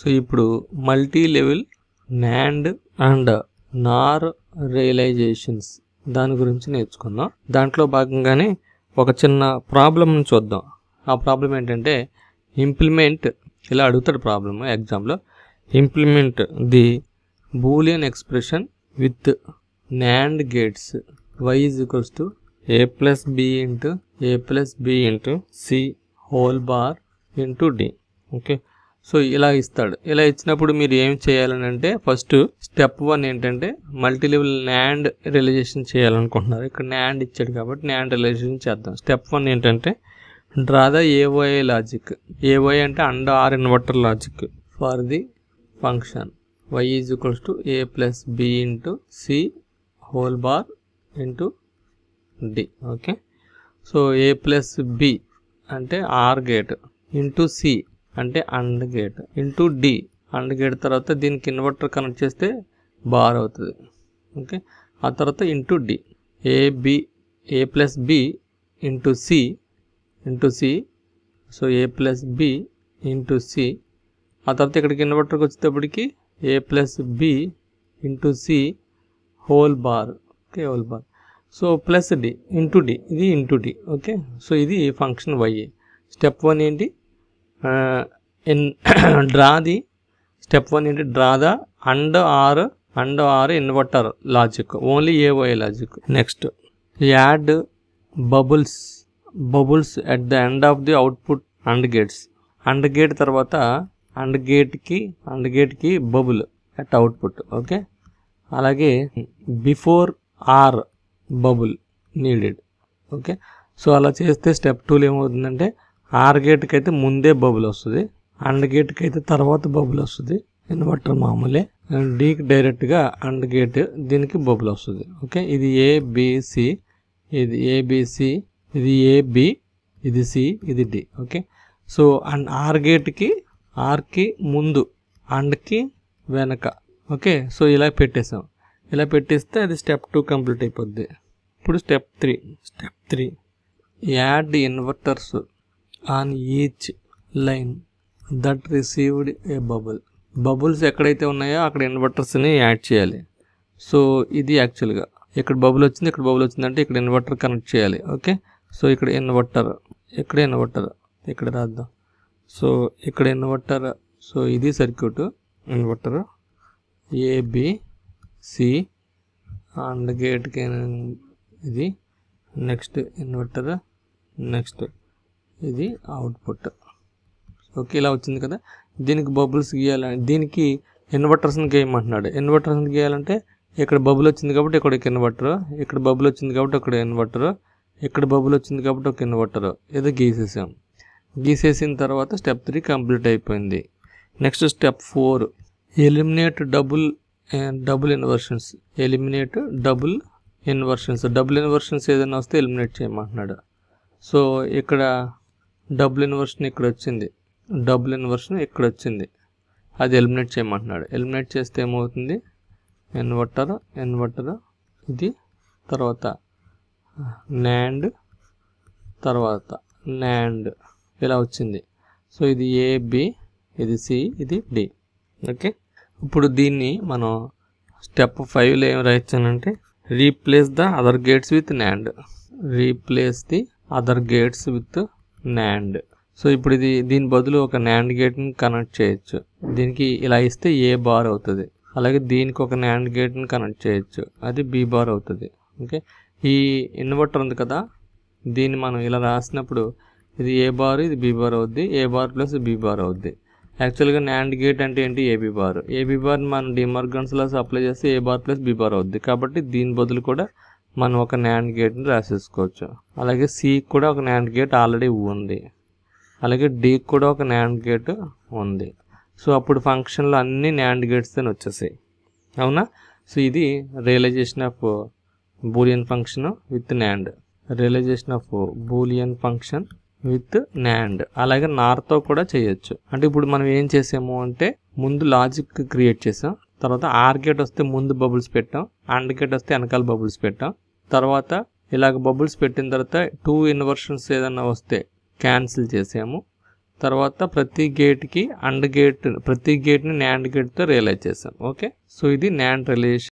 So ఇప్పుడు multi level NAND and NOR realisations దాని గురించి నేర్చుకుందాం. దాంట్లో భాగంగానే ఒక చిన్న ప్రాబ్లం చూద్దాం. ఆ ప్రాబ్లం ఏంటంటే ఇంప్లిమెంట్, ఇలా అడుగుతాడు ప్రాబ్లమ్ ఎగ్జామ్లో, implement the Boolean expression with NAND gates y is equals to a plus b into a plus b into c whole bar into d. Okay, so ఇలా ఇస్తాడు. ఇలా ఇచ్చినప్పుడు మీరు ఏం చేయాలని అంటే ఫస్ట్ స్టెప్ 1 ఏంటంటే మల్టీ లెవెల్ NAND రియలైజేషన్ చేయాలనుకుంటున్నారు. ఇక్కడ NAND ఇచ్చాడు కాబట్టి NAND రియలైజేషన్ చేద్దాం. స్టెప్ 1 ఏంటంటే draw the AOI logic. AOI అంటే and are inverter logic for the function y is equals to a plus b into c whole bar into d. Okay, so a plus b అంటే OR gate into C అంటే AND gate into D, AND gate తర్వాత దీనికి inverter connect చేస్తే bar అవుతుంది. Okay, ఆ తర్వాత into D, A plus B into C so A plus B into C, ఆ తర్వాత ఇక్కడికి ఇన్వర్టర్కి వచ్చేటప్పటికి A plus B into C whole bar. Okay, whole bar, so plus D into D, ఇది ఇంటూ డి. ఓకే, సో ఇది function y. Step 1 ఏంటి, step 1 ఏంటి, draw the AND are inverter logic, only AOI logic. Next add bubbles at the end of the output AND gates. AND gate తర్వాత AND గేట్కి bubble at output. Okay, అలాగే before OR bubble needed. Okay, so అలా చేస్తే step 2లో ఏమవుతుందంటే are గేట్కి అయితే ముందే bubble వస్తుంది, అండ్ గేట్కి అయితే తర్వాత బబుల్ వస్తుంది. ఇన్వర్టర్ మామూలే. డీకి డైరెక్ట్గా అండ్ గేట్ దీనికి బబుల్ వస్తుంది. ఓకే, ఇది ఏబిసి, ఇది ఏబిసి, ఇది ఏబి, ఇది సి, ఇది డి. ఓకే, సో అండ్ ఆర్కి ముందు అండ్కి వెనక. ఓకే, సో ఇలా పెట్టేసాం. ఇలా పెట్టేస్తే అది స్టెప్ 2 కంప్లీట్ అయిపోద్ది. ఇప్పుడు step 3 add inverters on each line that received a bubbles ఎక్కడైతే ఉన్నాయో అక్కడ ఇన్వర్టర్స్ని యాడ్ చేయాలి. సో ఇది యాక్చువల్గా ఇక్కడ బబుల్ వచ్చింది అంటే ఇక్కడ ఇన్వర్టర్ కనెక్ట్ చేయాలి. ఓకే, సో ఇక్కడ ఇన్వర్టర్ ఇక్కడ రాద్దాం. సో ఇక్కడ ఇన్వర్టర్, సో ఇది సర్క్యూట్ ఇన్వర్టర్ ఏబిసి అండ్ గేట్కి ఇది నెక్స్ట్ ఇన్వర్టర్, నెక్స్ట్ ఇది అవుట్పుట్. ఓకే, ఇలా వచ్చింది కదా. దీనికి బబుల్స్ గీయాలని, దీనికి ఇన్వర్టర్స్ని గీయమంటున్నాడు. ఇన్వర్టర్స్ని గీయాలంటే ఇక్కడ బబుల్ వచ్చింది కాబట్టి ఇక్కడ ఇన్వర్టర్, ఇక్కడ బబుల్ వచ్చింది కాబట్టి ఒక ఇన్వర్టర్, ఇక్కడ బబుల్ వచ్చింది కాబట్టి ఒక ఇన్వర్టర్. ఏదో గీసేసిన తర్వాత స్టెప్ 3 కంప్లీట్ అయిపోయింది. Next step 4 eliminate double inversions. Double inversions ఏదైనా వస్తే ఎలిమినేట్ చేయమంటున్నాడు. సో ఇక్కడ డబుల్ ఇన్వర్షన్ ఇక్కడ వచ్చింది, అది ఎలిమినేట్ చేయమంటున్నాడు. ఎలిమినేట్ చేస్తే ఏమవుతుంది, ఇన్వర్టర్ ఇది తర్వాత NAND తర్వాత NAND ఇలా వచ్చింది. సో ఇది ఏబి, ఇది సి, ఇది డి. ఓకే, ఇప్పుడు దీన్ని మనం స్టెప్ 5లో ఏం రాయించానంటే replace the other gates with NAND. So ఇప్పుడు దీని బదులు ఒక NAND గేట్ని కనెక్ట్ చేయొచ్చు. దీనికి ఇలా ఇస్తే ఏ బార్ అవుతుంది. అలాగే దీనికి ఒక NAND గేట్ని కనెక్ట్ చేయొచ్చు, అది బి బార్ అవుతుంది. ఓకే, ఈ ఇన్వర్టర్ ఉంది కదా, దీన్ని మనం ఇలా రాసినప్పుడు ఇది ఏ బార్, ఇది బి బార్ అవుద్ది, ఏ బార్ ప్లస్ బి బార్ అవుద్ది. యాక్చువల్గా NAND గేట్ అంటే ఏంటి, ఏబి బార్. మనం డిమార్గన్స్ లాస్ అప్లై చేస్తే ఏ బార్ ప్లస్ బి బార్ అవుద్ది. కాబట్టి దీని బదులు కూడా మనం ఒక NAND గేట్ని రాసేసుకోవచ్చు. అలాగే సి కూడా ఒక NAND గేట్ ఆల్రెడీ ఉంది, అలాగే డి కూడా ఒక NAND గేట్ ఉంది. సో అప్పుడు ఫంక్షన్లో అన్ని NAND గేట్స్ అని వచ్చేసాయి. అవునా, సో ఇది realisation of Boolean function with NAND. అలాగే నార్తో కూడా చేయొచ్చు. అంటే ఇప్పుడు మనం ఏం చేసాము అంటే ముందు లాజిక్ క్రియేట్ చేసాం, తర్వాత ఆర్ గేట్ వస్తే ముందు బబుల్స్ పెట్టాం, అండ్ గేట్ వస్తే వెనకాల బబుల్స్ పెట్టాం. తర్వాత ఇలాగ బబుల్స్ పెట్టిన తర్వాత 2 ఇన్వర్షన్స్ ఏదన్నా వస్తే క్యాన్సిల్ చేసాము. తర్వాత ప్రతి గేట్కి అండ్ గేట్, ప్రతి గేట్ని NAND గేట్తో రియలైజ్ చేసాం. ఓకే, సో ఇది NAND రిలేషన్.